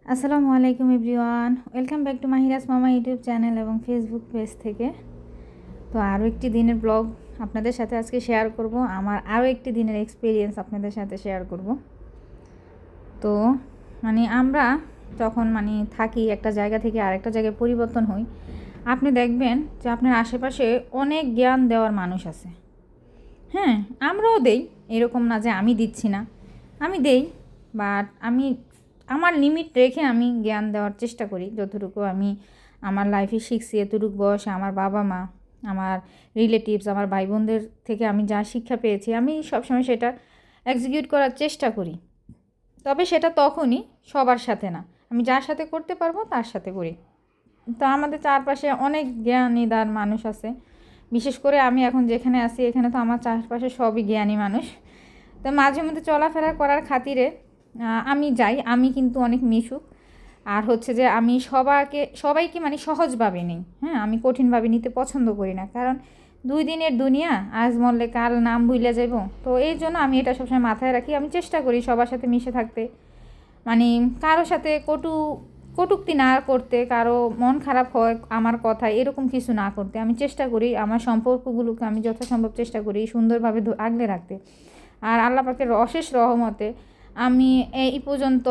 আসসালামু আলাইকুম everyone, welcome back to মাহিরাস মামা ইউটিউব চ্যানেল এবং ফেসবুক পেজ থেকে। তো আরও একটি দিনের ব্লগ আপনাদের সাথে আজকে শেয়ার করব। আমার আরও একটি দিনের এক্সপিরিয়েন্স আপনাদের সাথে শেয়ার করব। তো আমরা যখন থাকি একটা জায়গা থেকে আরেকটা জায়গায় পরিবর্তন হই, আপনি দেখবেন যে আপনার আশেপাশে অনেক জ্ঞান দেওয়ার মানুষ আছে। হ্যাঁ, আমরাও দেই, এরকম না যে আমি দিচ্ছি না, আমি দেই, বাট আমি আমার লিমিট রেখে আমি জ্ঞান দেওয়ার চেষ্টা করি। যতটুকু আমি আমার লাইফে শিখছি, এতটুকু বয়সে আমার বাবা মা, আমার রিলেটিভস, আমার ভাই বোনদের থেকে আমি যা শিক্ষা পেয়েছি, আমি সবসময় সেটা এক্সিকিউট করার চেষ্টা করি। তবে সেটা তখনই সবার সাথে না, আমি যার সাথে করতে পারবো তার সাথে করি। তো আমাদের চারপাশে অনেক জ্ঞানীদার মানুষ আছে। বিশেষ করে আমি এখন যেখানে আছি, এখানে তো আমার চারপাশে সবই জ্ঞানী মানুষ। তো মাঝে মধ্যে চলাফেরা করার খাতিরে আমি যাই, আমি কিন্তু অনেক মিশুক। আর হচ্ছে যে আমি সবাইকে সহজভাবে নিই। হ্যাঁ, আমি কঠিনভাবে নিতে পছন্দ করি না, কারণ 2 দিনের দুনিয়া, আজ মরলে কাল নাম ভুলে যাব। তো এই জন্য আমি এটা সবসময় মাথায় রাখি। আমি চেষ্টা করি সবার সাথে মিশে থাকতে, কারোর সাথে কটূক্তি না করতে, কারো মন খারাপ হয় আমার কথা এরকম কিছু না করতে। আমি চেষ্টা করি আমার সম্পর্কগুলোকে আমি যথাসম্ভব চেষ্টা করি সুন্দরভাবে আগলে রাখতে। আর আল্লাহ পাকের অশেষ রহমতে আমি এই পর্যন্ত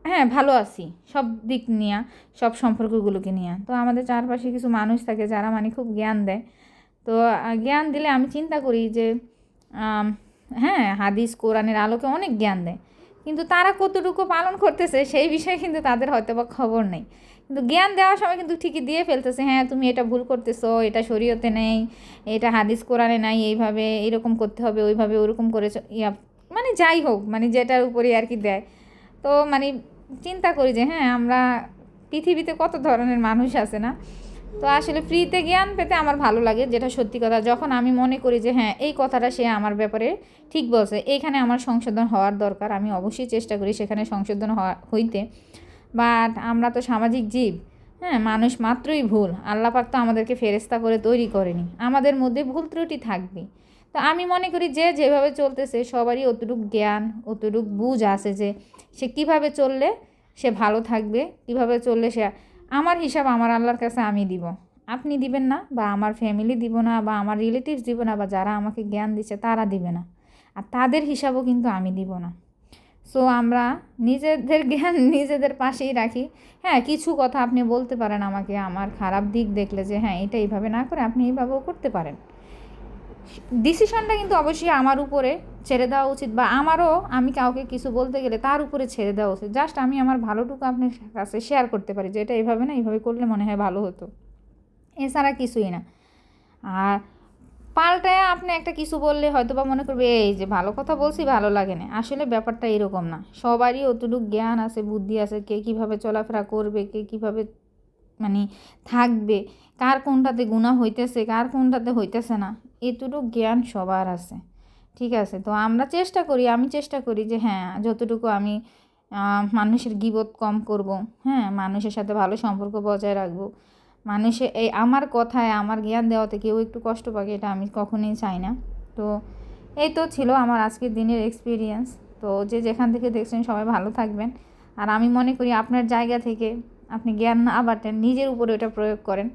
হ্যাঁ ভালো আছি, সব দিক নিয়ে, সব সম্পর্কগুলোকে নিয়ে। তো আমাদের চারপাশে কিছু মানুষ থাকে যারা খুব জ্ঞান দেয়। তো জ্ঞান দিলে আমি চিন্তা করি যে হ্যাঁ, হাদিস কোরআনের আলোকে অনেক জ্ঞান দেয়, কিন্তু তারা কতটুকু পালন করতেছে সেই বিষয়ে কিন্তু তাদের হয়তো বা খবর নেই। কিন্তু জ্ঞান দেওয়ার সময় কিন্তু ঠিকই দিয়ে ফেলতেছে, হ্যাঁ তুমি এটা ভুল করতেছো, এটা শরীয়তে নেই, এটা হাদিস কোরআনে নাই, এইভাবে এরকম করতে হবে, ওইভাবে ওরকম করেছো, যাই হোক, যেটার উপরে আর কি দেয়। তো চিন্তা করি যে হ্যাঁ, আমরা পৃথিবীতে কত ধরনের মানুষ আছে না। তো আসলে ফ্রিতে জ্ঞান পেতে আমার ভালো লাগে, যেটা সত্যি কথা। যখন আমি মনে করি যে হ্যাঁ, এই কথাটা সে আমার ব্যাপারে ঠিক বলছে, এইখানে আমার সংশোধন হওয়ার দরকার, আমি অবশ্যই চেষ্টা করি সেখানে সংশোধন হইতে। বাট আমরা তো সামাজিক জীব। হ্যাঁ, মানুষ মাত্রই ভুল। আল্লাহ পাক তো আমাদেরকে ফেরেশতা করে তৈরি করেনি, আমাদের মধ্যে ভুল ত্রুটি থাকবে। তো আমি মনে করি যে যেভাবে চলতেছে সবারই অতটুকু জ্ঞান, অতটুকু বুঝ আছে যে সে কীভাবে চললে সে ভালো থাকবে, কীভাবে চললে সে, আমার হিসাব আমার আল্লাহর কাছে আমি দিব, আপনি দিবেন না, বা আমার ফ্যামিলি দিব না, বা আমার রিলেটিভস দিব না, বা যারা আমাকে জ্ঞান দিচ্ছে তারা দিবে না, আর তাদের হিসাবও কিন্তু আমি দিব না। সো আমরা নিজেদের জ্ঞান নিজেদের পাশেই রাখি। হ্যাঁ, কিছু কথা আপনি বলতে পারেন আমাকে, আমার খারাপ দিক দেখলে যে হ্যাঁ এটা এইভাবে না করে আপনি এইভাবেও করতে পারেন। ডিসিশনটা কিন্তু অবশ্যই আমার উপরে ছেড়ে দেওয়া উচিত, বা আমারও আমি কাউকে কিছু বলতে গেলে তার উপরে ছেড়ে দেওয়া উচিত। জাস্ট আমি আমার ভালোটুকু আপনার কাছে শেয়ার করতে পারি যে এটা এইভাবে না, এইভাবে করলে মনে হয় ভালো হতো, এছাড়া কিছুই না। আর পাল্টায় আপনি একটা কিছু বললে হয়তো বা মনে করবে এই যে ভালো কথা বলছি, ভালো লাগে না। আসলে ব্যাপারটা এরকম না, সবারই অতটুকু জ্ঞান আছে, বুদ্ধি আছে, কে কীভাবে চলাফেরা করবে, কে কীভাবে থাকবে, কার কোনটাতে গুনাহ হইতেছে, কার কোনটাতে হইতেছে না, এতটুকু জ্ঞান সবার আছে। ঠিক আছে, তো আমরা চেষ্টা করি, আমি চেষ্টা করি যে হ্যাঁ যতটুকু আমি মানুষের গীবত কম করব। হ্যাঁ, মানুষের সাথে ভালো সম্পর্ক বজায় রাখবো। মানুষে এই আমার কথায়, আমার জ্ঞান দেওয়াতে কেউ একটু কষ্ট পাবে, এটা আমি কখনোই চাই না। তো এই তো ছিল আমার আজকের দিনের এক্সপিরিয়েন্স। তো যে যেখান থেকে দেখছেন সবাই ভালো থাকবেন। আর আমি মনে করি আপনার জায়গা থেকে আপনি জ্ঞান না বাটেন, নিজের উপরে ওটা প্রয়োগ করেন,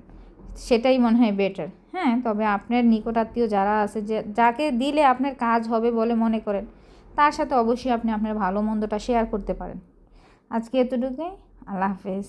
সেটাই মনে হয় বেটার। হ্যাঁ, তবে আপনার নিকটাত্মীয় যারা আছে, যে যাকে দিলে আপনার কাজ হবে বলে মনে করেন, তার সাথে অবশ্যই আপনি আপনার ভালো মন্দটা শেয়ার করতে পারেন। আজকে এতটুকুই। আল্লাহ হাফেজ।